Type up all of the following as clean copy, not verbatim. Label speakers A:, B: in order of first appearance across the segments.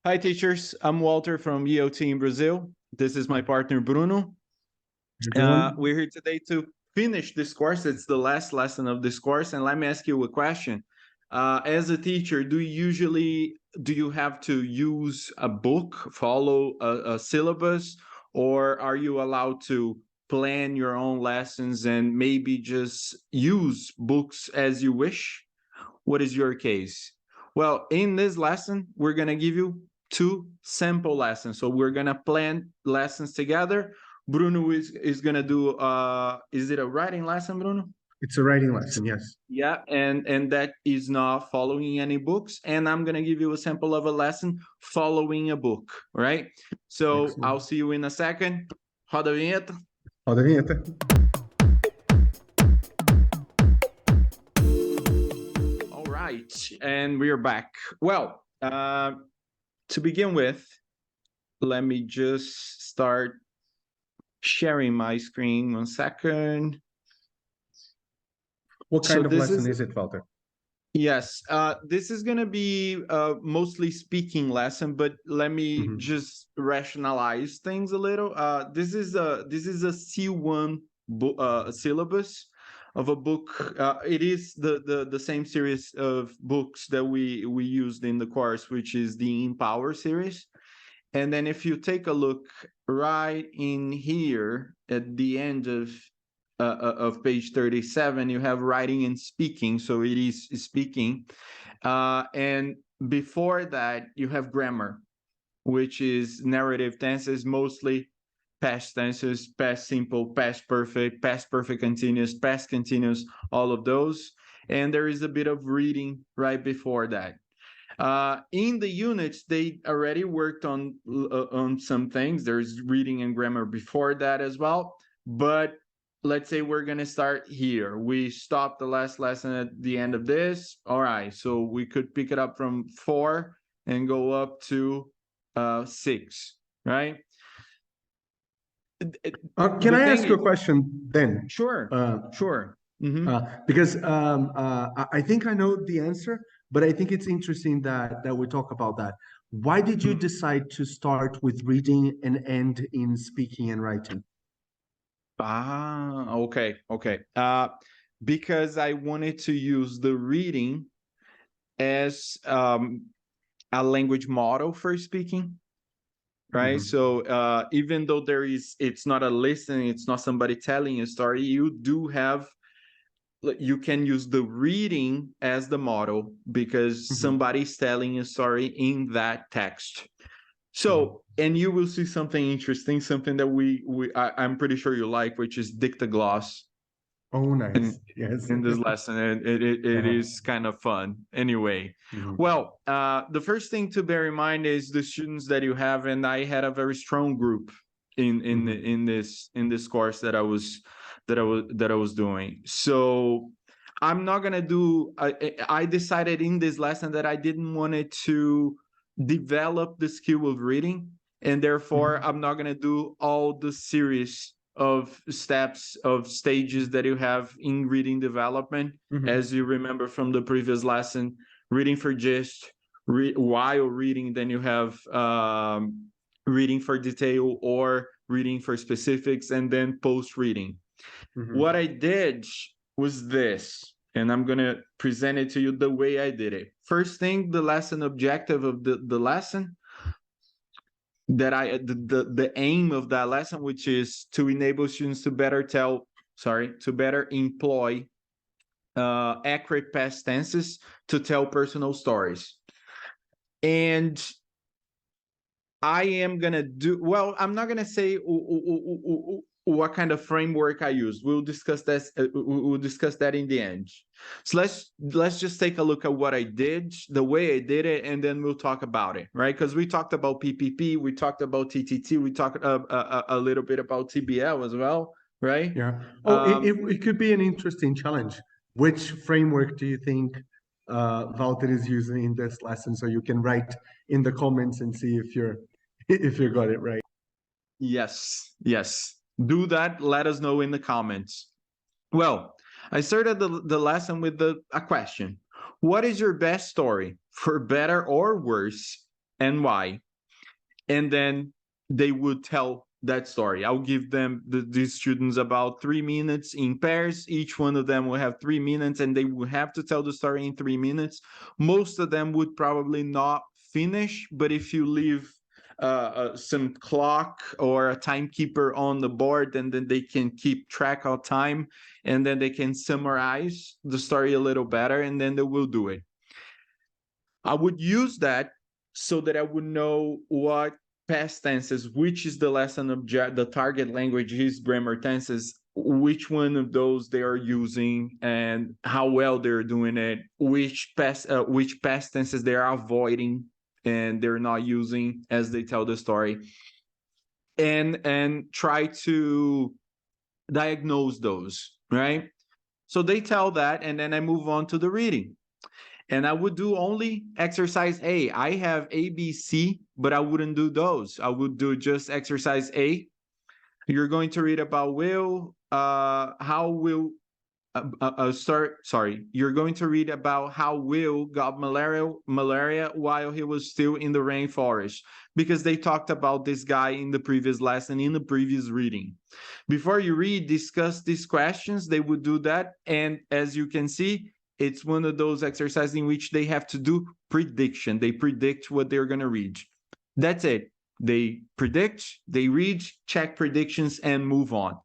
A: Hi, teachers. I'm Walter from EOT in Brazil. This is my partner, Bruno.
B: You're doing?
A: We're here today to finish this course. It's the last lesson of this course. And let me ask you a question. As a teacher, do you have to use a book, follow a syllabus, or are you allowed to plan your own lessons and maybe just use books as you wish? What is your case? Well, in this lesson, we're going to give you two sample lessons. So we're going to plan lessons together. Bruno is going to do, is it a writing lesson, Bruno?
B: It's a writing lesson, yes.
A: Yeah, and that is not following any books. And I'm going to give you a sample of a lesson following a book, right? So
B: Excellent.
A: I'll see you in a second. Roda a vinheta.
B: Roda a vinheta.
A: All right, and we are back. Well, to begin with, let me just start sharing my screen. 1 second.
B: What kind of lesson is it, Walter?
A: Yes, this is going to be mostly speaking lesson, but let me just rationalize things a little. This is a C1 syllabus of a book. It is the same series of books that we used in the course, which is the Empower series. And then if you take a look right in here at the end of page 37, you have writing and speaking. So it is speaking. And before that, you have grammar, which is narrative tenses, mostly past tenses, past simple, past perfect continuous, past continuous, all of those. And there is a bit of reading right before that. In the units, they already worked on some things. There's reading and grammar before that as well. But let's say we're going to start here. We stopped the last lesson at the end of this. All right, so we could pick it up from 4 and go up to 6, right?
B: Can I ask you a question then?
A: Sure, sure.
B: Because I think I know the answer, but I think it's interesting that we talk about that. Why did you decide to start with reading and end in speaking and writing?
A: Okay. Because I wanted to use the reading as a language model for speaking, right? So even though it's not a listening, it's not somebody telling a story, you can use the reading as the model because somebody's telling a story in that text. So, and you will see something interesting, something that I'm pretty sure you like, which is dictogloss.
B: Oh, nice. Yes.
A: In this lesson, and it is kind of fun. Anyway, well, the first thing to bear in mind is the students that you have, and I had a very strong group in this course that I was doing. So I'm not gonna do. I decided in this lesson that I didn't want it to develop the skill of reading, and therefore I'm not gonna do all the series of steps of stages that you have in reading development. As you remember from the previous lesson, reading for gist, while reading, then you have reading for detail or reading for specifics, and then post reading. What I did was this, and I'm gonna present it to you the way I did it. First thing, the lesson objective of the lesson, that the aim of that lesson, which is to enable students to better employ accurate past tenses to tell personal stories. And I am gonna I'm not gonna say what kind of framework I use. We'll discuss that. We'll discuss that in the end. So let's just take a look at what I did, the way I did it, and then we'll talk about it, right? Because we talked about PPP, we talked about TTT, we talked a little bit about TBL as well, right?
B: Yeah. Oh, it could be an interesting challenge. Which framework do you think Walter is using in this lesson? So you can write in the comments and see if you got it right.
A: Yes. Do that. Let us know in the comments. Well, I started the lesson with a question. What is your best story, for better or worse, and why. And then they would tell that story. I'll give them these students about 3 minutes in pairs. Each one of them will have 3 minutes, and they will have to tell the story in 3 minutes. Most of them would probably not finish, but if you leave some clock or a timekeeper on the board, and then they can keep track of time, and then they can summarize the story a little better, and then they will do it. I would use that so that I would know what past tenses, which is the lesson object, the target language is grammar tenses, which one of those they are using and how well they're doing it, which past tenses they are avoiding and they're not using as they tell the story, and try to diagnose those, right? So they tell that, and then I move on to the reading. And I would do only exercise A. I have A, B, C, but I wouldn't do those. I would do just exercise A. You're going to read about Will, how Will, you're going to read about how Will got malaria while he was still in the rainforest, because they talked about this guy in the previous lesson, in the previous reading. Before you read, discuss these questions. They would do that. And as you can see, it's one of those exercises in which they have to do prediction. They predict what they're going to read. That's it. They predict, they read, check predictions, and move on.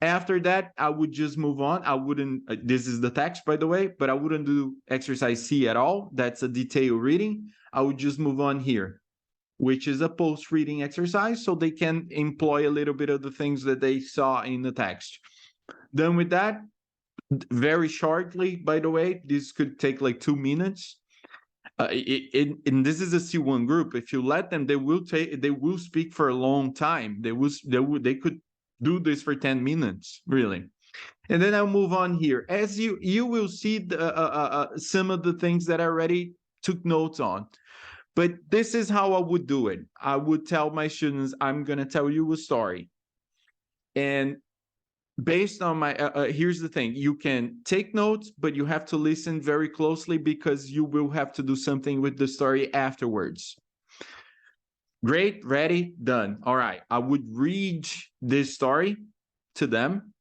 A: After that, I would just move on. I wouldn't, this is the text, by the way, but I wouldn't do exercise C at all. That's a detailed reading. I would just move on here, which is a post-reading exercise, so they can employ a little bit of the things that they saw in the text. Done with that, very shortly, by the way, this could take like 2 minutes. And this is a C1 group. If you let them, they will speak for a long time. They could do this for 10 minutes, really. And then I'll move on here. As you will see some of the things that I already took notes on. But this is how I would do it. I would tell my students, I'm going to tell you a story. And based on my, here's the thing, you can take notes, but you have to listen very closely because you will have to do something with the story afterwards. Great, ready, done. All right, I would read this story to them,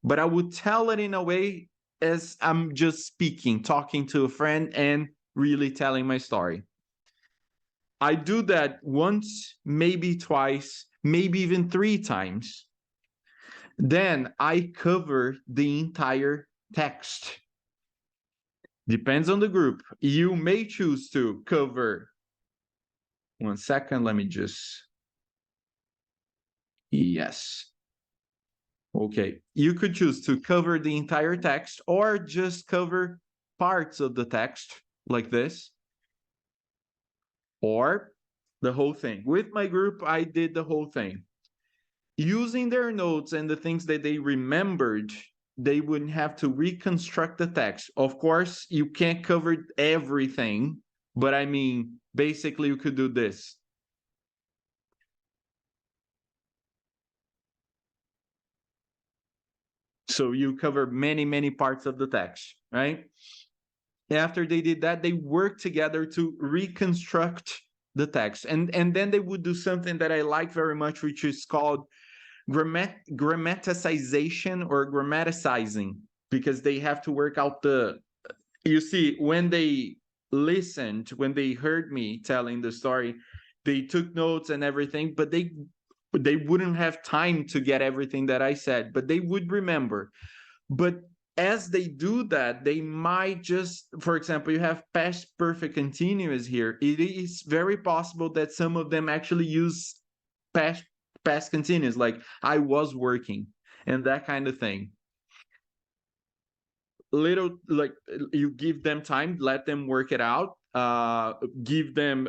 A: but I would tell it in a way as I'm just speaking, talking to a friend and really telling my story. I do that once, maybe twice, maybe even 3 times. Then I cover the entire text. Depends on the group. You may choose to cover. 1 second, let me just. Yes. Okay. You could choose to cover the entire text or just cover parts of the text like this, or the whole thing. With my group, I did the whole thing. Using their notes and the things that they remembered, they wouldn't have to reconstruct the text. Of course, you can't cover everything, but I mean, basically you could do this. So you cover many, many parts of the text, right? After they did that, they worked together to reconstruct the text. And then they would do something that I like very much, which is called grammaticization or grammaticizing, because they have to work out the, you see, when they listened, when they heard me telling the story, they took notes and everything, but they wouldn't have time to get everything that I said, but they would remember. But as they do that, they might just, for example, you have past perfect continuous here. It is very possible that some of them actually use past continuous, like I was working and that kind of thing. Little, like, you give them time, let them work it out, give them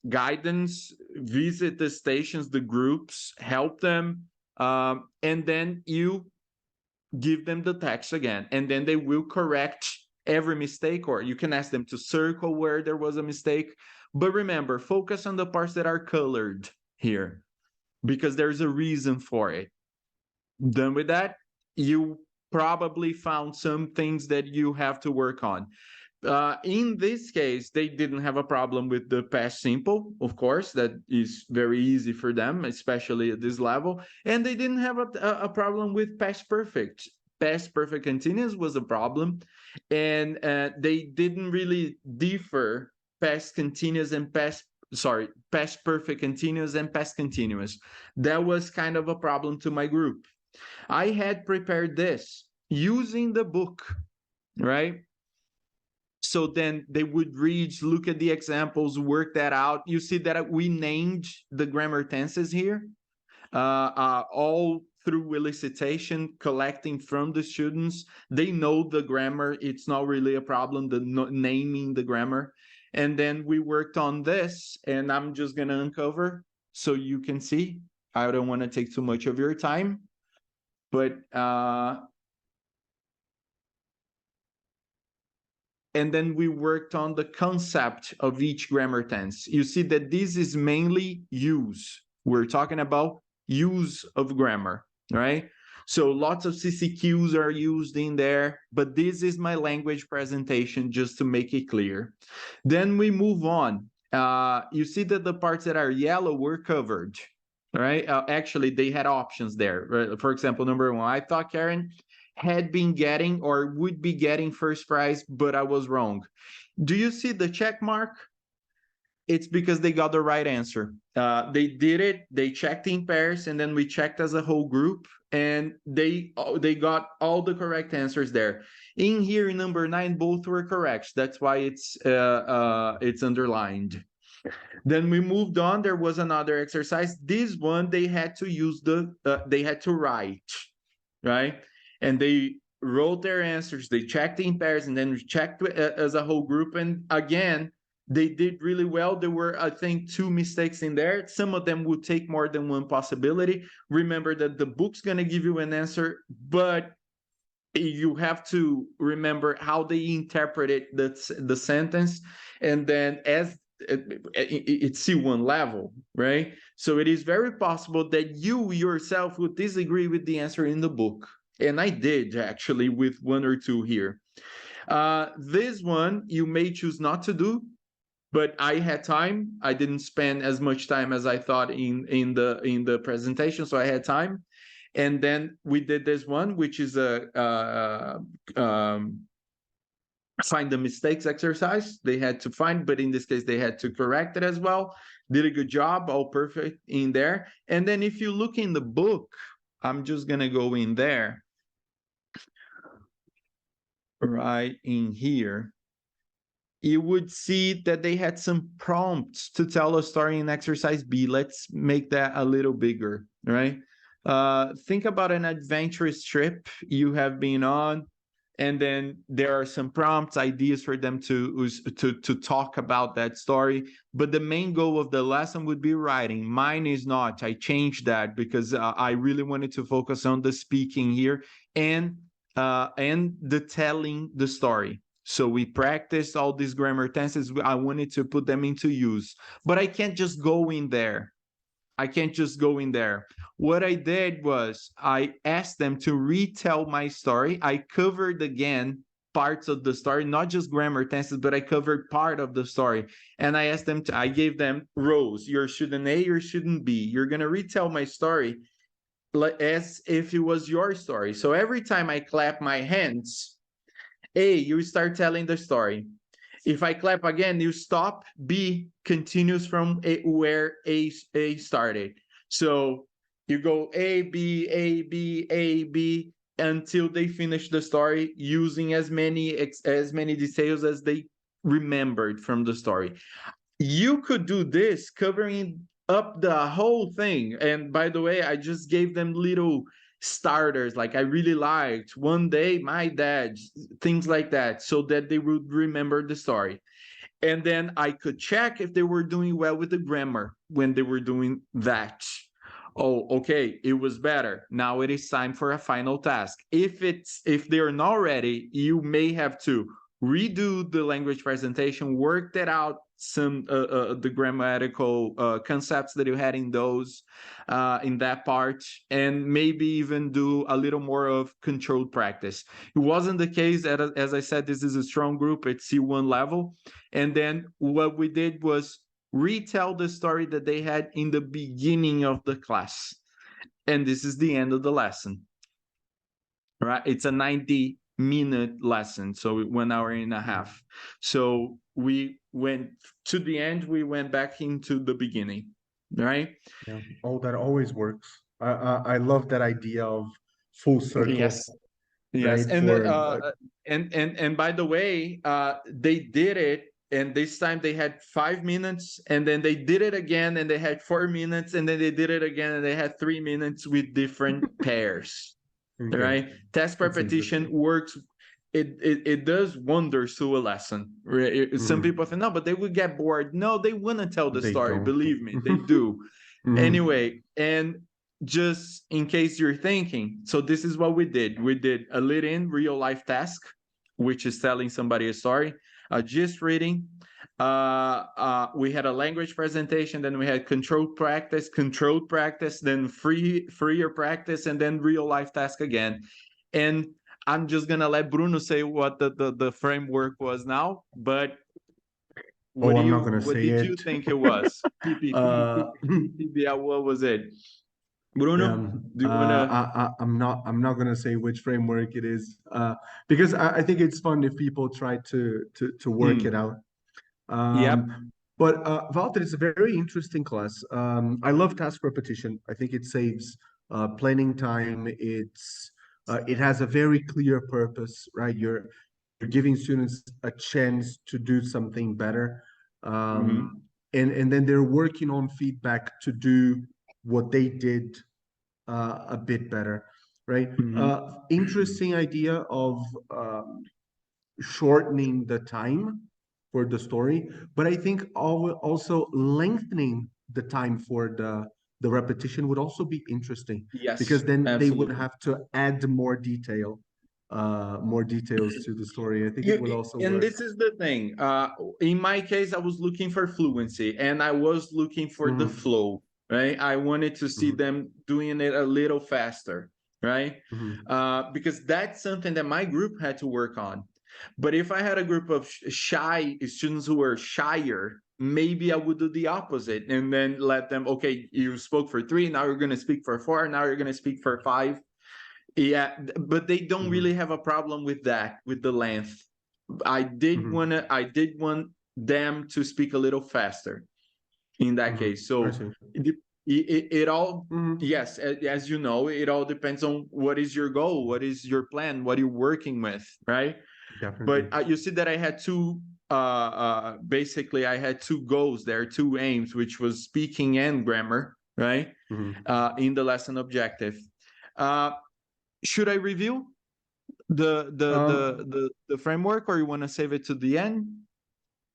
A: guidance, visit the stations, the groups, help them, and then you give them the text again, and then they will correct every mistake, or you can ask them to circle where there was a mistake. But remember, focus on the parts that are colored here, because there's a reason for it. Done with that, you probably found some things that you have to work on. In this case, they didn't have a problem with the past simple, of course, that is very easy for them, especially at this level. And they didn't have a problem with past perfect. Past perfect continuous was a problem. And they didn't really differ past continuous and past perfect continuous and past continuous. That was kind of a problem to my group. I had prepared this using the book, right? So then they would read, look at the examples, work that out. You see that we named the grammar tenses here, all through elicitation, collecting from the students. They know the grammar. It's not really a problem, naming the grammar. And then we worked on this, and I'm just going to uncover so you can see. I don't want to take too much of your time, but and then we worked on the concept of each grammar tense. You see that this is mainly use. We're talking about use of grammar, right? So lots of CCQs are used in there, but this is my language presentation just to make it clear. Then we move on. You see that the parts that are yellow were covered, right? Actually, they had options there. Right? For example, number one, I thought Karen had been getting or would be getting first prize, but I was wrong. Do you see the check mark? It's because they got the right answer. They did it, they checked in pairs, and then we checked as a whole group, and they got all the correct answers there. In here, in number 9, both were correct. That's why it's underlined. Then we moved on. There was another exercise. This one, they had to use they had to write, right? And they wrote their answers, they checked in pairs, and then checked as a whole group. And again, they did really well. There were, I think, 2 mistakes in there. Some of them would take more than one possibility. Remember that the book's going to give you an answer, but you have to remember how they interpreted the sentence. And then as it's C1 level, right? So it is very possible that you yourself would disagree with the answer in the book. And I did actually with 1 or 2 here. This one you may choose not to do, but I had time. I didn't spend as much time as I thought in the presentation, so I had time. And then we did this one, which is find the mistakes exercise. They had to find, but in this case, they had to correct it as well. Did a good job, all perfect in there. And then if you look in the book, I'm just going to go in there, right in here. You would see that they had some prompts to tell a story in exercise B. Let's make that a little bigger, right? Think about an adventurous trip you have been on, and then there are some prompts, ideas for them to talk about that story. But the main goal of the lesson would be writing. Mine is not. I changed that because I really wanted to focus on the speaking here and the telling the story. So we practiced all these grammar tenses. I wanted to put them into use, but I can't just go in there. I can't just go in there. What I did was I asked them to retell my story. I covered again parts of the story, not just grammar tenses, but I covered part of the story. And I asked them I gave them rows. You're student A, you're student B. You're going to retell my story as if it was your story. So every time I clap my hands, A, you start telling the story. If I clap again, you stop. B continues from where A started. So you go A, B, A, B, A, B, until they finish the story using as many details as they remembered from the story. You could do this covering up the whole thing. And by the way, I just gave them little starters, like I really liked one day my dad, things like that, so that they would remember the story. And then I could check if they were doing well with the grammar when they were doing that. Oh, okay, it was better. Now it is time for a final task. If they're not ready, you may have to redo the language presentation, work that out some the grammatical concepts that you had in those in that part, and maybe even do a little more of controlled practice. It wasn't the case that, as I said, this is a strong group at C1 level. And then what we did was retell the story that they had in the beginning of the class, and this is the end of the lesson. Right, it's a 90-minute lesson, so 1 hour and a half. So we went to the end, we went back into the beginning, right?
B: Yeah. Oh, that always works. I love that idea of full circle.
A: Yes. Yes,
B: Right?
A: and
B: For
A: and by the way, they did it, and this time they had 5 minutes, and then they did it again, and they had 4 minutes, and then they did it again, and they had 3 minutes with different pairs.
B: okay.
A: Right? Task repetition works. It does wonders to a lesson. Right? Some people think, no, but they would get bored. No, they wouldn't tell the
B: They
A: story.
B: don't.
A: Believe me, they do. Anyway, and just in case you're thinking, so this is what we did. We did a lead-in real-life task, which is telling somebody a story, a gist reading. We had a language presentation, then we had controlled practice, then freer practice, and then real-life task again. And I'm just gonna let Bruno say what the framework was now, but what did you think it was? PBL, what was it? Bruno, do you wanna?
B: I'm not gonna say which framework it is, because I think it's fun if people try to work it out.
A: Yep.
B: But Walter, it's a very interesting class. I love task repetition. I think it saves planning time. It has a very clear purpose, right? You're giving students a chance to do something better, and then they're working on feedback to do what they did a bit better, right? Interesting idea of shortening the time for the story, but I think also lengthening the time for the repetition would also be interesting,
A: Yes,
B: because then they would
A: absolutely.
B: have to add more details to the story. I think it would also
A: And
B: work.
A: this is the thing. In my case, I was looking for fluency, and I was looking for the flow, right? I wanted to see them doing it a little faster, right? Because that's something that my group had to work on. But if I had a group of shy students who were shyer, maybe I would do the opposite and then let them, okay, you spoke for 3, now you're going to speak for 4, now you're going to speak for 5. Yeah, but they don't really have a problem with that, with the length. I did want them to speak a little faster in that case. So it all, yes, as you know, it all depends on what is your goal, what is your plan, what you're working with, right?
B: Definitely.
A: But you see that I had basically I had 2 goals there, 2 aims, which was speaking and grammar, right? In the lesson objective. Should I review the framework, or you want to save it to the end?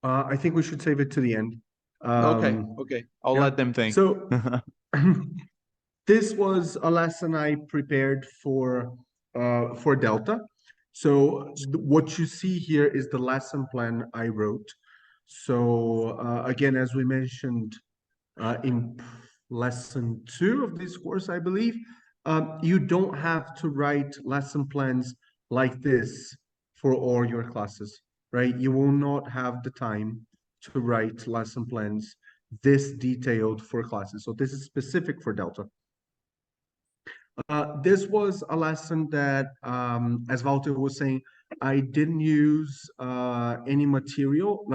B: I think we should save it to the end.
A: Okay, I'll let them think.
B: So this was a lesson I prepared for Delta. So what you see here is the lesson plan I wrote. So again, as we mentioned in lesson 2 of this course, I believe, you don't have to write lesson plans like this for all your classes, right? You will not have the time to write lesson plans this detailed for classes. So this is specific for Delta. This was a lesson that, as Walter was saying, I didn't use any material.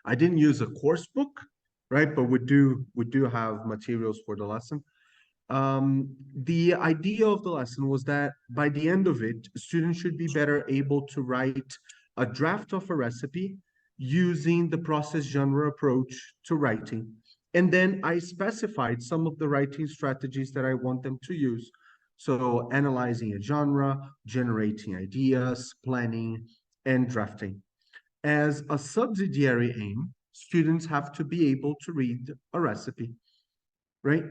B: I didn't use a course book, right? But we do have materials for the lesson. The idea of the lesson was that by the end of it, students should be better able to write a draft of a recipe using the process genre approach to writing. And then I specified some of the writing strategies that I want them to use. So analyzing a genre, generating ideas, planning, and drafting. As a subsidiary aim, students have to be able to read a recipe, right?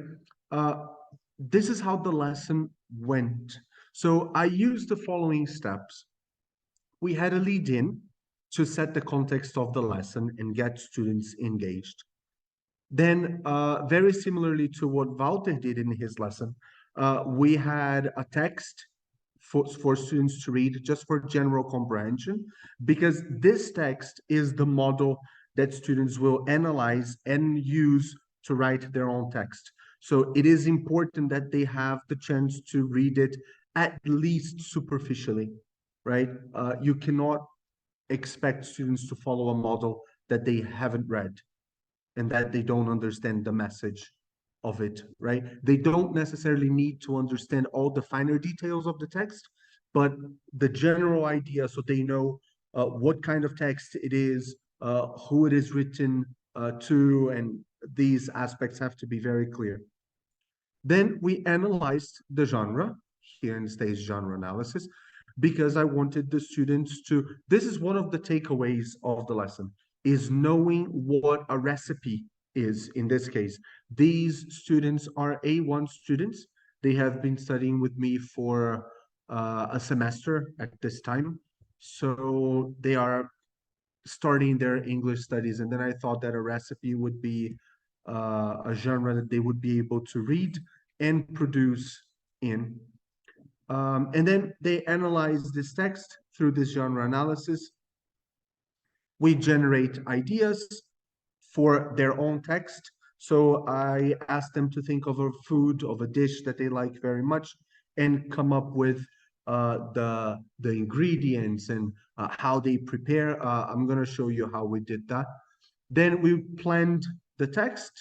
B: This is how the lesson went. So I used the following steps. We had a lead in. to set the context of the lesson and get students engaged. Then, very similarly to what Walter did in his lesson, we had a text for students to read just for general comprehension, because this text is the model that students will analyze and use to write their own text. So it is important that they have the chance to read it at least superficially, right? You cannot expect students to follow a model that they haven't read and that they don't understand the message of it, right? They don't necessarily need to understand all the finer details of the text, but the general idea, so they know what kind of text it is, who it is written to, and these aspects have to be very clear. Then we analyzed the genre, here in stage genre analysis, because I wanted the students to, this is one of the takeaways of the lesson, is knowing what a recipe is in this case. These students are A1 students. They have been studying with me for a semester at this time. So they are starting their English studies. And then I thought that a recipe would be a genre that they would be able to read and produce in. And then they analyze this text through this genre analysis. We generate ideas for their own text. So I asked them to think of a food, of a dish that they like very much, and come up with the ingredients and how they prepare. I'm going to show you how we did that. Then we planned the text.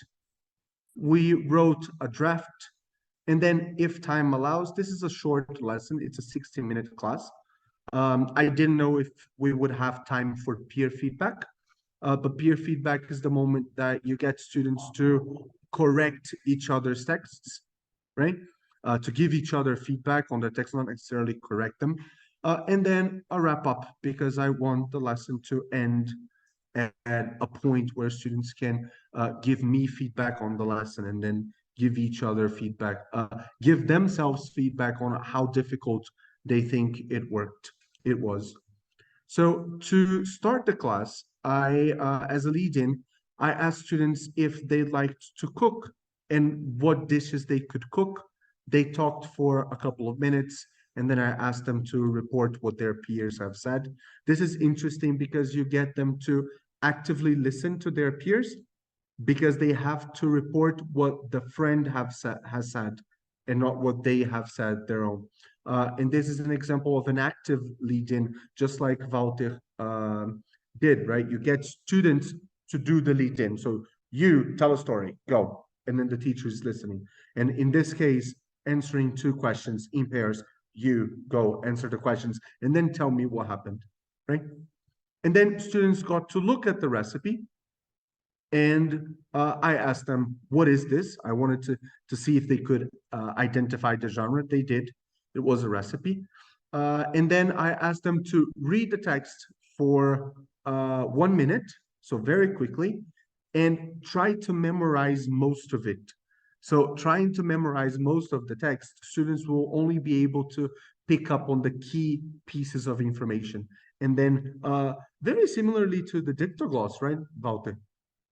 B: We wrote a draft. And then if time allows, this is a short lesson. It's a 60-minute class. I didn't know if we would have time for peer feedback. But peer feedback is the moment that you get students to correct each other's texts, right? To give each other feedback on their text, not necessarily correct them. And then a wrap up, because I want the lesson to end at a point where students can give me feedback on the lesson and then give each other feedback, give themselves feedback on how difficult they think it was. So to start the class, as a lead-in, I asked students if they liked to cook and what dishes they could cook. They talked for a couple of minutes, and then I asked them to report what their peers have said. This is interesting because you get them to actively listen to their peers, because they have to report what the friend has said and not what they have said their own. And this is an example of an active lead-in, just like Walter did, right? You get students to do the lead-in. So you tell a story, go, and then the teacher is listening. And in this case, answering 2 questions in pairs, you go answer the questions, and then tell me what happened, right? And then students got to look at the recipe, and I asked them, what is this? I wanted to see if they could identify the genre. They did. It was a recipe. And then I asked them to read the text for 1 minute, so very quickly, and try to memorize most of it. So trying to memorize most of the text, students will only be able to pick up on the key pieces of information. And then very similarly to the dictogloss, right, Walter?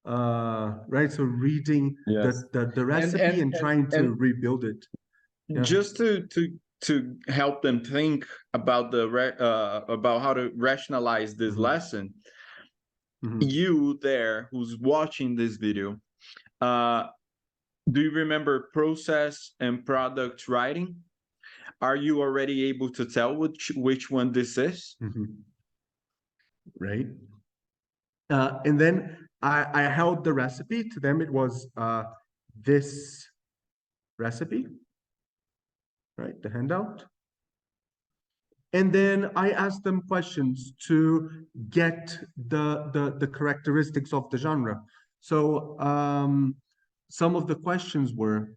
B: Right, so reading
A: Yes.
B: the recipe and trying to rebuild it. Yeah.
A: Just to help them think about about how to rationalize this lesson, you there who's watching this video, do you remember process and product writing? Are you already able to tell which one this is?
B: Right. And then I held the recipe to them. It was this recipe, right? The handout. And then I asked them questions to get the characteristics of the genre. So some of the questions were,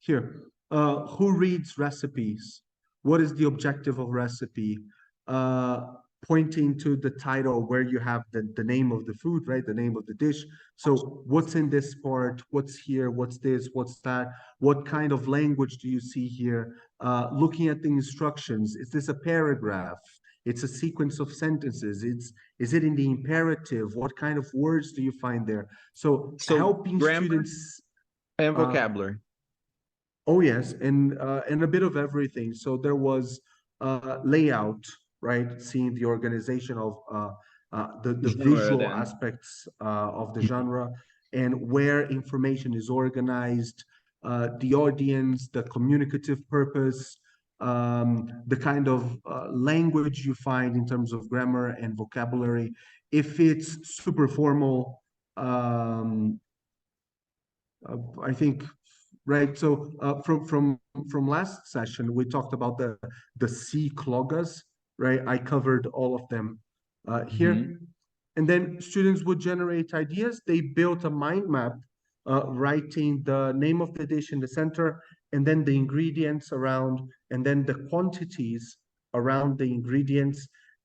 B: here, who reads recipes? What is the objective of recipe? Pointing to the title where you have the name of the food, right? The name of the dish. So what's in this part? What's here? What's this? What's that? What kind of language do you see here? Looking at the instructions, is this a paragraph? It's a sequence of sentences. Is it in the imperative? What kind of words do you find there? So
A: So
B: helping
A: grammar
B: students,
A: and
B: uh,
A: vocabulary.
B: oh yes, and a bit of everything. So there was layout, right? Seeing the organization of the
A: Genre
B: visual
A: then.
B: aspects of the genre and where information is organized, the audience, the communicative purpose, the kind of language you find in terms of grammar and vocabulary. If it's super formal, I think, right. So from last session, we talked about the C clogas, right? I covered all of them here,
A: Mhm.
B: and then students would generate ideas. They built a mind map, writing the name of the dish in the center, and then the ingredients around, and then the quantities around the ingredients,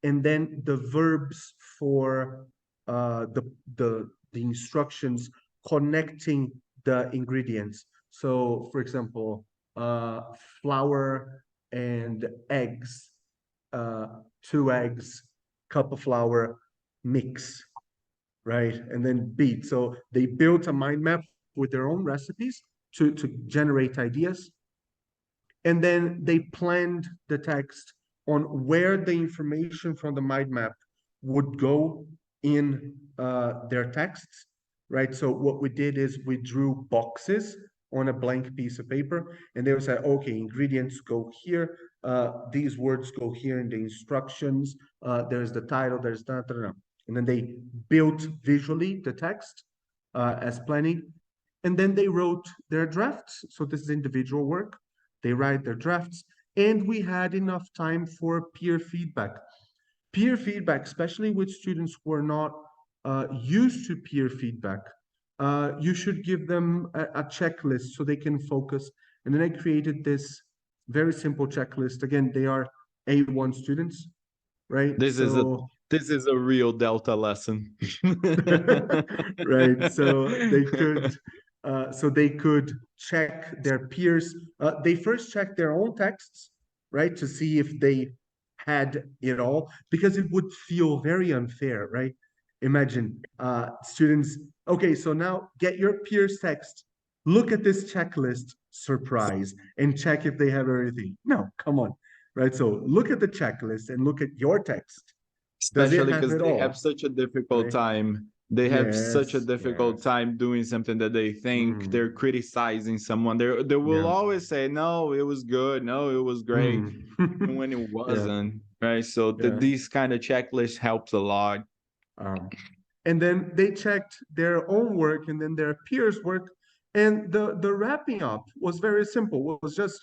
B: and then the verbs for the instructions connecting the ingredients. So, for example, flour and eggs, uh, 2 eggs, cup of flour, mix, right? And then beat. So they built a mind map with their own recipes to generate ideas. And then they planned the text on where the information from the mind map would go in their texts, right? So what we did is we drew boxes on a blank piece of paper, and they would say, okay, ingredients go here, these words go here in the instructions, there's the title, there's that, and then they built visually the text as planning, and then they wrote their drafts. So this is individual work. They write their drafts, and we had enough time for peer feedback. Peer feedback, especially with students who are not used to peer feedback, you should give them a checklist so they can focus. And then I created this very simple checklist. Again, they are A1 students, right?
A: This is a
B: So
A: this is a real Delta lesson.
B: right. So they could check their peers. They first check their own texts, right, to see if they had it all, because it would feel very unfair, right? Imagine students. Okay, so now get your peers' text. Look at this checklist, surprise, and check if they have everything. No, come on, right? So look at the checklist and look at your text. Does it
A: Especially
B: have
A: because
B: it
A: they have
B: all?
A: such a difficult
B: Right?
A: time. They have such a
B: Yes,
A: difficult
B: yes.
A: time doing something that they think they're
B: Mm,
A: criticizing someone. They will
B: yeah.
A: always say, "No, it was good. No, it was great,"
B: Mm.
A: even when it
B: Yeah,
A: wasn't. Right. So
B: yeah.
A: these kind of checklists helps a lot.
B: Um, and then they checked their own work and then their peers' work. And the wrapping up was very simple. It was just,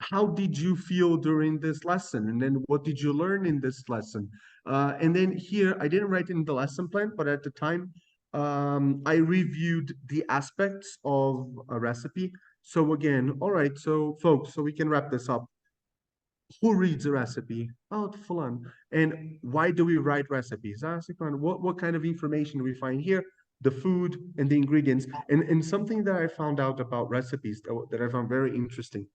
B: how did you feel during this lesson? And then what did you learn in this lesson? And then here, I didn't write in the lesson plan, but at the time, I reviewed the aspects of a recipe. So again, all right, so folks, so we can wrap this up. Who reads a recipe? Oh, Fulan. And why do we write recipes? Ah, Sikran, what kind of information do we find here? The food and the ingredients. And something that I found out about recipes that I found very interesting.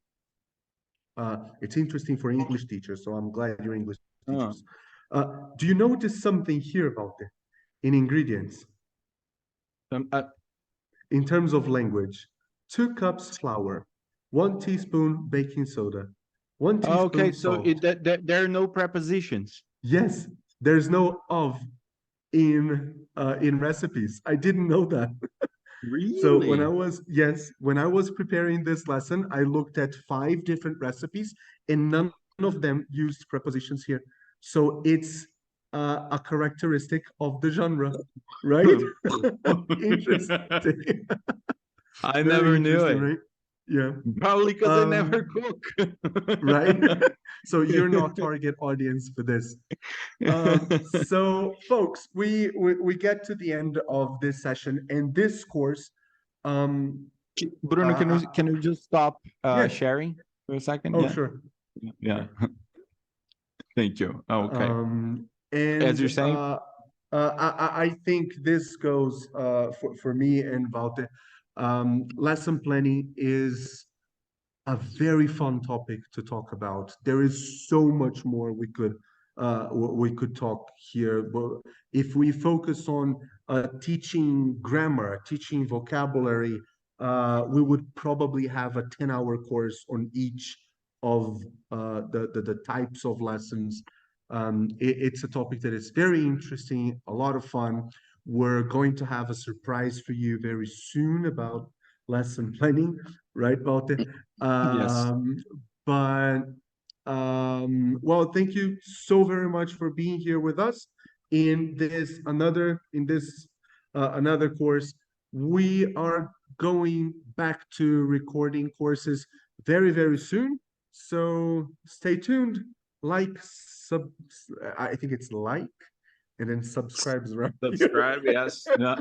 B: It's interesting for English teachers, so I'm glad you're English
A: Uh,
B: teachers. Do you notice something here about it in ingredients?
A: um, uh,
B: In terms of language, 2 cups flour, 1 teaspoon baking soda, 1 teaspoon
A: okay, so
B: salt.
A: there are no prepositions.
B: Yes, there's no of in recipes. I didn't know that. So
A: Really?
B: when I was preparing this lesson, I looked at 5 different recipes and none of them used prepositions here. So it's a characteristic of the genre, right? Interesting.
A: I
B: Very
A: never knew
B: interesting,
A: it.
B: right? Yeah.
A: Probably because I never
B: Um,
A: cook.
B: right? So you're not target audience for this. So folks, we get to the end of this session and this course. Um,
A: Bruno,
B: uh,
A: can you just stop
B: yes.
A: sharing for a second?
B: Oh,
A: Yeah.
B: sure.
A: Yeah. Thank you. Okay. As
B: And
A: you're saying,
B: I think this goes for me and Walter. Lesson planning is a very fun topic to talk about. There is so much more we could we could talk here. But if we focus on teaching grammar, teaching vocabulary, we would probably have a 10-hour course on each of the types of lessons. It's a topic that is very interesting, a lot of fun. We're going to have a surprise for you very soon about lesson planning, right, Walter?
A: Yes.
B: But well, thank you so very much for being here with us in this another course. We are going back to recording courses very soon. So stay tuned. Like, sub, I think it's like, and then subscribes right here.
A: Subscribe, yes. Yeah.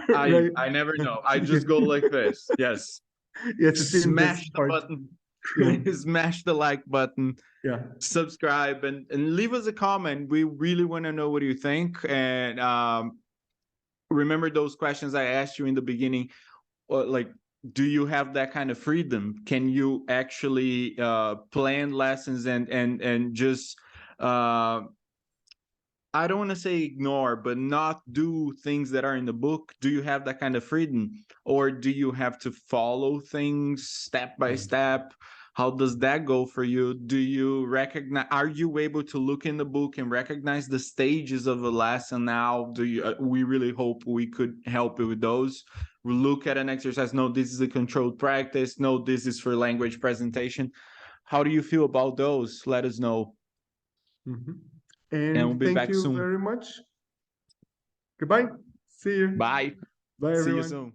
A: I
B: Right.
A: I never know. I just go like this. Yes.
B: Yes, it's in this
A: Smash the
B: part.
A: button.
B: Yeah.
A: Smash the like button.
B: Yeah.
A: Subscribe and leave us a comment. We really want to know what you think. And remember those questions I asked you in the beginning. Like, do you have that kind of freedom? Can you actually plan lessons and just I don't want to say ignore, but not do things that are in the book? Do you have that kind of freedom? Or do you have to follow things step by step? How does that go for you? Do you recognize, are you able to look in the book and recognize the stages of a lesson now? Do you, we really hope we could help you with those. We look at an exercise, no, this is a controlled practice. No, this is for language presentation. How do you feel about those? Let us know.
B: Mm-hmm.
A: And we'll
B: And
A: be
B: thank
A: back
B: you
A: soon.
B: very much. Goodbye. See you.
A: Bye.
B: Bye,
A: See you
B: everyone.
A: soon.